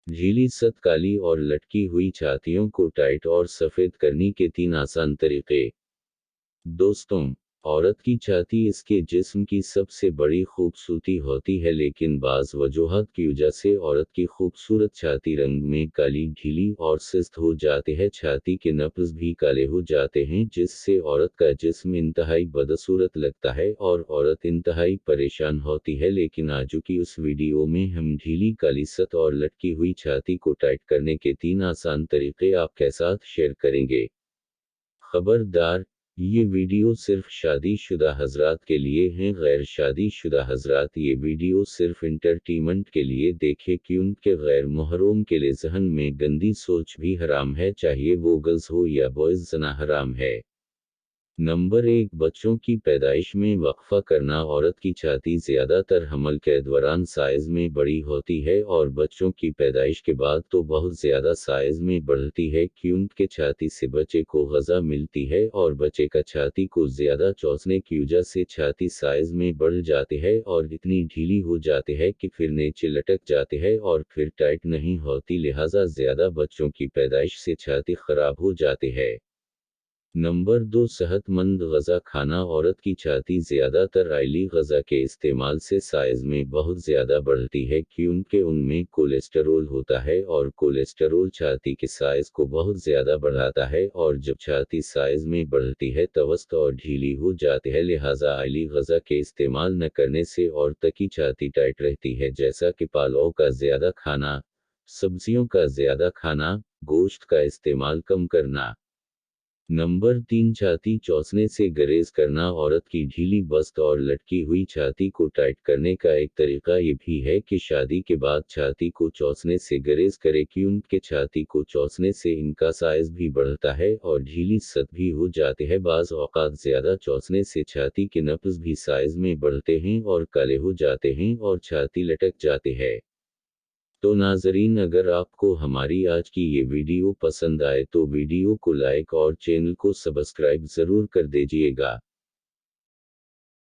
ढीली सत, काली और लटकी हुई छातियों को टाइट और सफेद करने के 3 आसान तरीके। दोस्तों, औरत की छाती इसके जिस्म की सबसे बड़ी खूबसूरती होती है, लेकिन बाज़ वजूहात की वजह से औरत की खूबसूरत छाती रंग में काली, ढीली और सुस्त हो जाती है। छाती के नब्ज़ भी काले हो जाते हैं, जिससे औरत का जिस्म इंतहाई बदसूरत लगता है और औरत इंतहाई परेशान होती है। लेकिन आज की उस वीडियो में हम ढीली, काली सत और लटकी हुई छाती को टाइट करने के 3 आसान तरीके आपके साथ शेयर करेंगे। खबरदार, ये वीडियो सिर्फ शादीशुदा हजरात के लिए हैं। गैर शादीशुदा हजरात ये वीडियो सिर्फ इंटरटेनमेंट के लिए देखें, क्योंकि गैर मुहर्रम के लिए जहन में गंदी सोच भी हराम है, चाहे वो गर्ल्स हो या बॉयज, जना हराम है। नंबर 1, बच्चों की पैदाइश में वक्फा करना। औरत की छाती ज़्यादातर हमल के दौरान साइज़ में बड़ी होती है और बच्चों की पैदाइश के बाद तो बहुत ज़्यादा साइज़ में बढ़ती है, क्योंकि छाती से बच्चे को ग़िज़ा मिलती है और बच्चे का छाती को ज़्यादा चूसने की वजह से छाती साइज़ में बढ़ जाती है और इतनी ढीली हो जाती है कि फिर नीचे लटक जाती है और फिर टाइट नहीं होती, लिहाजा ज़्यादा बच्चों की पैदाइश से छाती ख़राब हो जाती है। नंबर 2, सेहतमंद ग़िज़ा खाना। औरत की छाती ज़्यादातर ऑयली ग़िज़ा के इस्तेमाल से साइज़ में बहुत ज़्यादा बढ़ती है, क्योंकि उनमें कोलेस्टेरोल होता है और कोलेस्टेरोल छाती के साइज़ को बहुत ज़्यादा बढ़ाता है और जब छाती साइज़ में बढ़ती है तो वस्त और ढीली हो जाती है। लिहाजा ऑयली ग़िज़ा के इस्तेमाल न करने से औरत की छाती टाइट रहती है, जैसा कि पालक का ज़्यादा खाना, सब्जियों का ज़्यादा खाना, गोश्त का इस्तेमाल कम करना। नंबर 3, छाती चौंसने से गुरेज करना। औरत की ढीली बस्त और लटकी हुई छाती को टाइट करने का एक तरीका ये भी है कि शादी के बाद छाती को चौंसने से गुरेज करे, क्योंकि छाती को चौंसने से इनका साइज भी बढ़ता है और ढीली सत भी हो जाती है। बाज़ औक़ात ज़्यादा चौंसने से छाती के नब्ज़ भी साइज में बढ़ते हैं और काले हो जाते हैं और छाती लटक जाती है। तो नाज़रीन, अगर आपको हमारी आज की ये वीडियो पसंद आए तो वीडियो को लाइक और चैनल को सब्सक्राइब ज़रूर कर दीजिएगा।